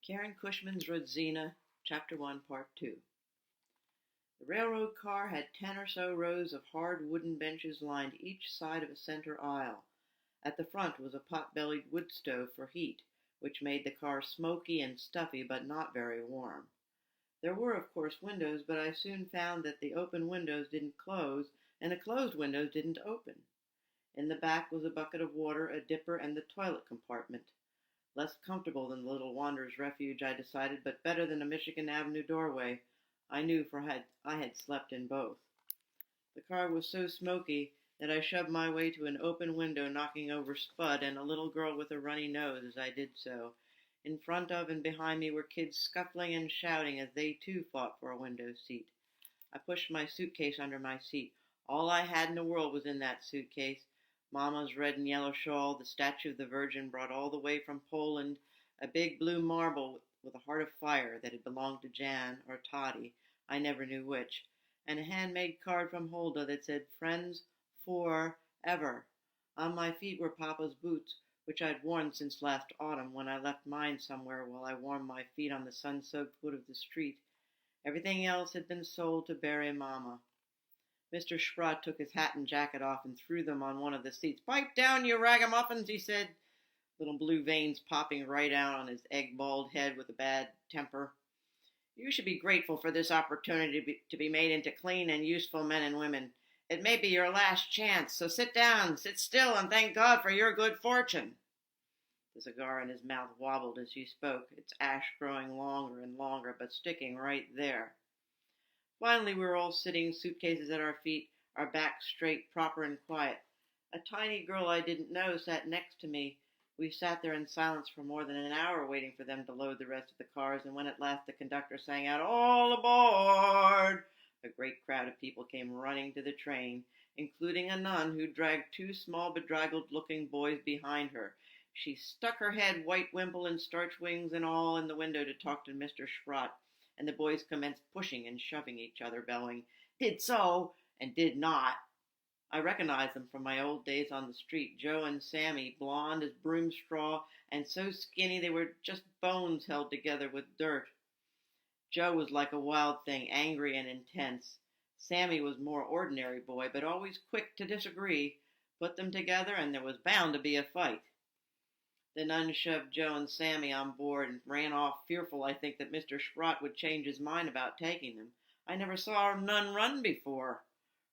Karen Cushman's Rodzina, Chapter 1, Part 2. The railroad car had 10 or so rows of hard wooden benches lined each side of a center aisle. At the front was a pot-bellied wood stove for heat, which made the car smoky and stuffy but not very warm. There were, of course, windows, but I soon found that the open windows didn't close and the closed windows didn't open. In the back was a bucket of water, a dipper, and the toilet compartment. Less comfortable than the little wanderer's refuge, I decided, but better than a Michigan Avenue doorway. I knew, for I had slept in both. The car was so smoky that I shoved my way to an open window, knocking over Spud and a little girl with a runny nose as I did so. In front of and behind me were kids scuffling and shouting as they too fought for a window seat. I pushed my suitcase under my seat. All I had in the world was in that suitcase. Mama's red and yellow shawl, the statue of the Virgin brought all the way from Poland, a big blue marble with a heart of fire that had belonged to Jan or Toddy, I never knew which, and a handmade card from Hulda that said, "Friends forever." On my feet were Papa's boots, which I'd worn since last autumn when I left mine somewhere while I warmed my feet on the sun-soaked wood of the street. Everything else had been sold to bury Mama. Mr. Sprott took his hat and jacket off and threw them on one of the seats. "Pipe down, you ragamuffins," he said, little blue veins popping right out on his egg-bald head with a bad temper. "You should be grateful for this opportunity to be made into clean and useful men and women. It may be your last chance, so sit down, sit still, and thank God for your good fortune." The cigar in his mouth wobbled as he spoke, its ash growing longer and longer, but sticking right there. Finally, we were all sitting, suitcases at our feet, our backs straight, proper and quiet. A tiny girl I didn't know sat next to me. We sat there in silence for more than an hour waiting for them to load the rest of the cars, and when at last the conductor sang out, "All aboard!" a great crowd of people came running to the train, including a nun who dragged two small bedraggled-looking boys behind her. She stuck her head, white wimple and starch wings and all, in the window to talk to Mr. Sprott, and the boys commenced pushing and shoving each other, bellowing, "Did so," and "did not." I recognized them from my old days on the street, Joe and Sammy, blonde as broom straw, and so skinny they were just bones held together with dirt. Joe was like a wild thing, angry and intense. Sammy was more ordinary boy, but always quick to disagree. Put them together, and there was bound to be a fight. The nun shoved Joe and Sammy on board and ran off, fearful, I think, that Mr. Sprott would change his mind about taking them. I never saw a nun run before.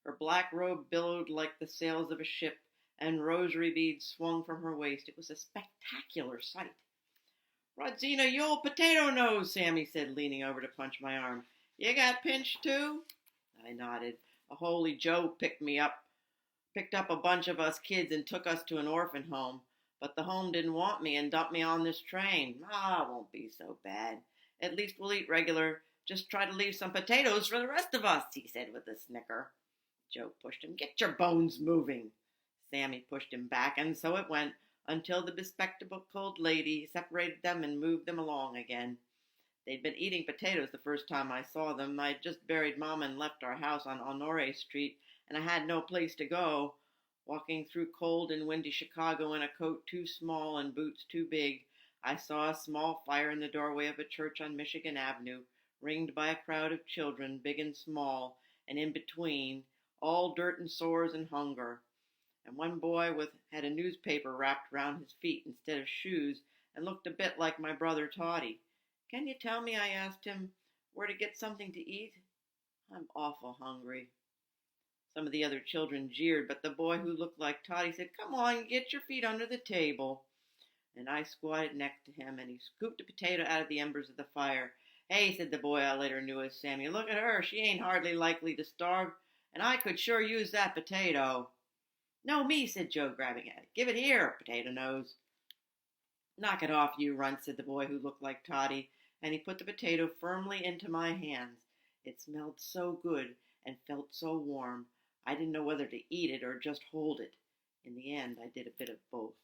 Her black robe billowed like the sails of a ship, and rosary beads swung from her waist. It was a spectacular sight. "Rodzina, you old potato nose," Sammy said, leaning over to punch my arm. "You got pinched too?" I nodded. "A holy Joe picked up a bunch of us kids and took us to an orphan home. But the home didn't want me and dumped me on this train. It won't be so bad. At least we'll eat regular. Just try to leave some potatoes for the rest of us," he said with a snicker. Joe pushed him. "Get your bones moving." Sammy pushed him back, and so it went, until the bespectacled lady separated them and moved them along again. They'd been eating potatoes the first time I saw them. I'd just buried Mama and left our house on Honore Street, and I had no place to go. Walking through cold and windy Chicago in a coat too small and boots too big, I saw a small fire in the doorway of a church on Michigan Avenue, ringed by a crowd of children, big and small, and in between, all dirt and sores and hunger. And one boy had a newspaper wrapped round his feet instead of shoes, and looked a bit like my brother Toddy. "Can you tell me," I asked him, "where to get something to eat? I'm awful hungry." Some of the other children jeered, but the boy who looked like Toddy said, "Come on, get your feet under the table." And I squatted next to him, and he scooped a potato out of the embers of the fire. "Hey," said the boy I later knew as Sammy, "look at her. She ain't hardly likely to starve, and I could sure use that potato." "No, me," said Joe, grabbing at it. "Give it here, potato nose." "Knock it off, you runt," said the boy who looked like Toddy, and he put the potato firmly into my hands. It smelled so good and felt so warm. I didn't know whether to eat it or just hold it. In the end, I did a bit of both.